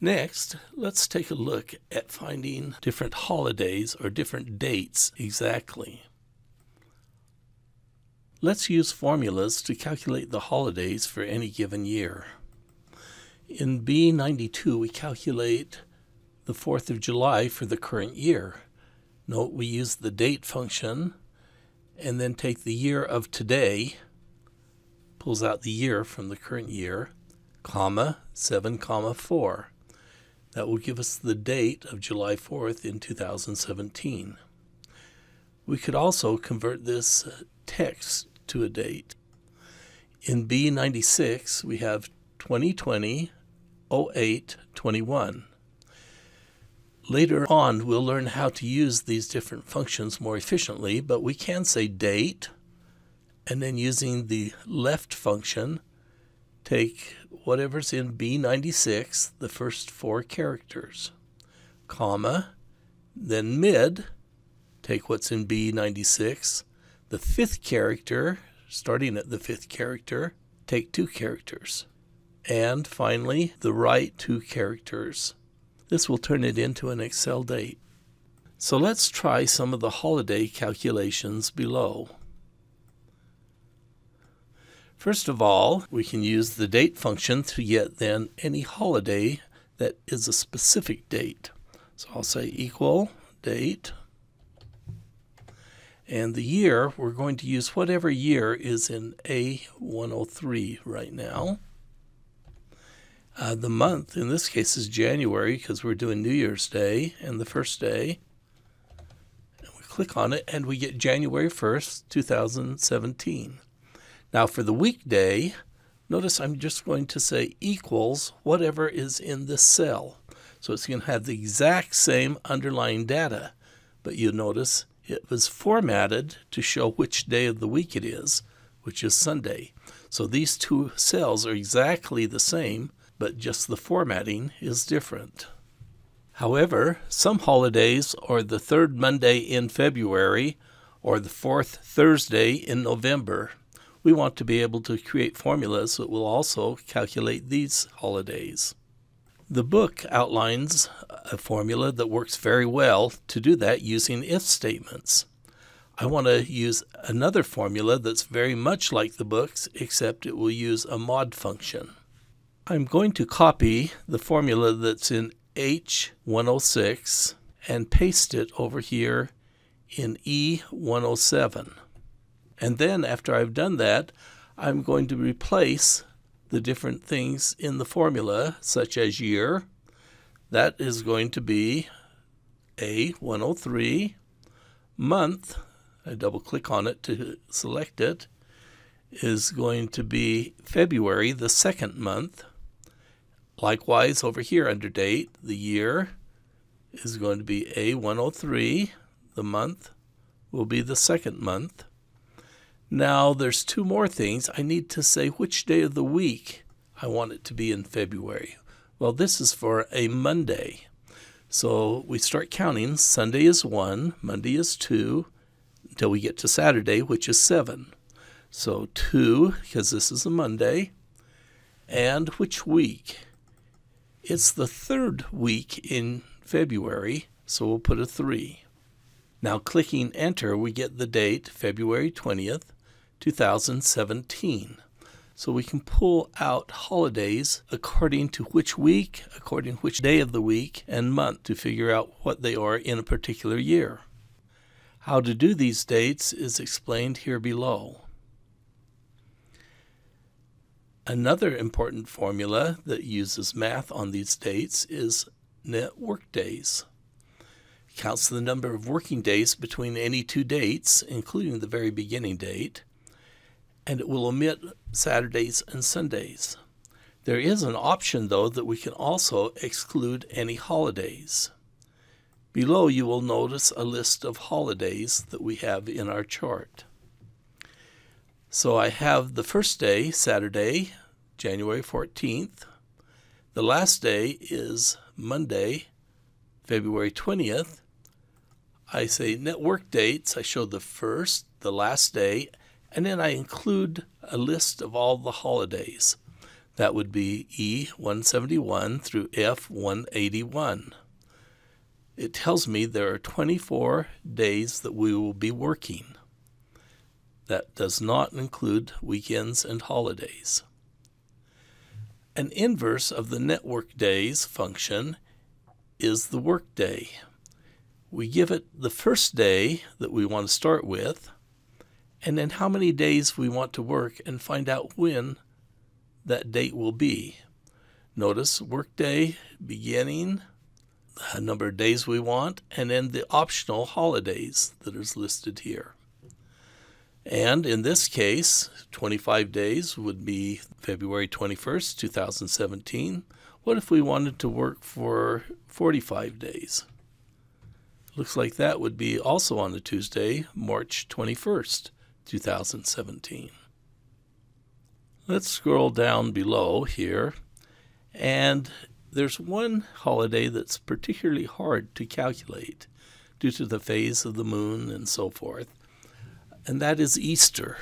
Next, let's take a look at finding different holidays or different dates exactly. Let's use formulas to calculate the holidays for any given year. In B92, we calculate the 4th of July for the current year. Note we use the date function and then take the year of today, pulls out the year from the current year, comma, 7, 4. That will give us the date of July 4th in 2017. We could also convert this text to a date. In B96, we have 2020, 08, 21. Later on, we'll learn how to use these different functions more efficiently, but we can say date, and then using the left function, take whatever's in B96, the first 4 characters, comma, then mid, take what's in B96, the 5th character, starting at the 5th character, take 2 characters, and finally the right 2 characters. This will turn it into an Excel date. So let's try some of the holiday calculations below. First of all, we can use the date function to get then any holiday that is a specific date. So I'll say equal date. And the year, we're going to use whatever year is in A103 right now. The month, in this case, is January because we're doing New Year's Day and the first day. And we click on it and we get January 1st, 2017. Now for the weekday, notice I'm just going to say equals whatever is in this cell. So it's going to have the exact same underlying data, but you notice it was formatted to show which day of the week it is, which is Sunday. So these 2 cells are exactly the same, but just the formatting is different. However, some holidays are the 3rd Monday in February or the 4th Thursday in November. We want to be able to create formulas that will also calculate these holidays. The book outlines a formula that works very well to do that using if statements. I want to use another formula that's very much like the books, except it will use a mod function. I'm going to copy the formula that's in H106 and paste it over here in E107. And then after I've done that, I'm going to replace the different things in the formula, such as year. That is going to be A103. Month, I double click on it to select it, is going to be February, the 2nd month. Likewise, over here under date, the year is going to be A103. The month will be the 2nd month. Now there's 2 more things. I need to say which day of the week I want it to be in February. Well, this is for a Monday. So we start counting. Sunday is 1, Monday is 2, until we get to Saturday, which is 7. So 2, because this is a Monday. And which week? It's the 3rd week in February, so we'll put a 3. Now clicking enter, we get the date, February 20th, 2017. So we can pull out holidays according to which week, according to which day of the week and month to figure out what they are in a particular year. How to do these dates is explained here below. Another important formula that uses math on these dates is net workdays. It counts the number of working days between any 2 dates, including the very beginning date, and it will omit Saturdays and Sundays. There is an option, though, that we can also exclude any holidays. Below you will notice a list of holidays that we have in our chart. So I have the first day, Saturday, January 14th. The last day is Monday, February 20th. I say network dates. I show the first, the last day, and then I include a list of all the holidays. That would be E171 through F181. It tells me there are 24 days that we will be working. That does not include weekends and holidays. An inverse of the network days function is the work day. We give it the first day that we want to start with, and then how many days we want to work, and find out when that date will be. Notice workday beginning, the number of days we want, and then the optional holidays that is listed here. And in this case, 25 days would be February 21st, 2017. What if we wanted to work for 45 days? Looks like that would be also on a Tuesday, March 21st, 2017. Let's scroll down below here, and there's one holiday that's particularly hard to calculate due to the phase of the moon and so forth, and that is Easter.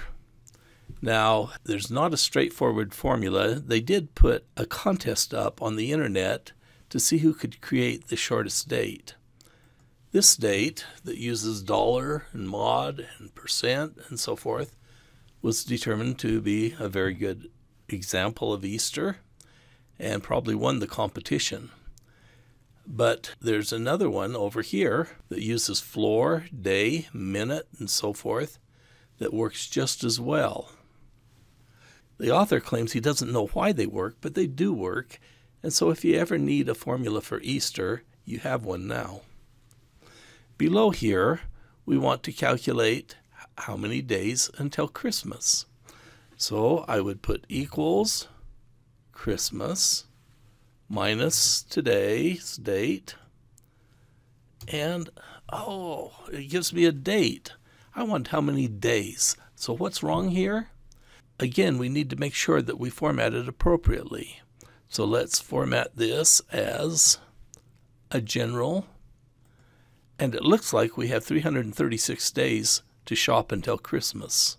Now, there's not a straightforward formula. They did put a contest up on the internet to see who could create the shortest date. This date that uses dollar and mod and percent and so forth was determined to be a very good example of Easter and probably won the competition. But there's another one over here that uses floor, day, minute, and so forth that works just as well. The author claims he doesn't know why they work, but they do work, and so if you ever need a formula for Easter, you have one now. Below here, we want to calculate how many days until Christmas. So I would put equals Christmas minus today's date, and it gives me a date. I want how many days. So what's wrong here? Again, we need to make sure that we format it appropriately. So let's format this as a general, and it looks like we have 336 days to shop until Christmas.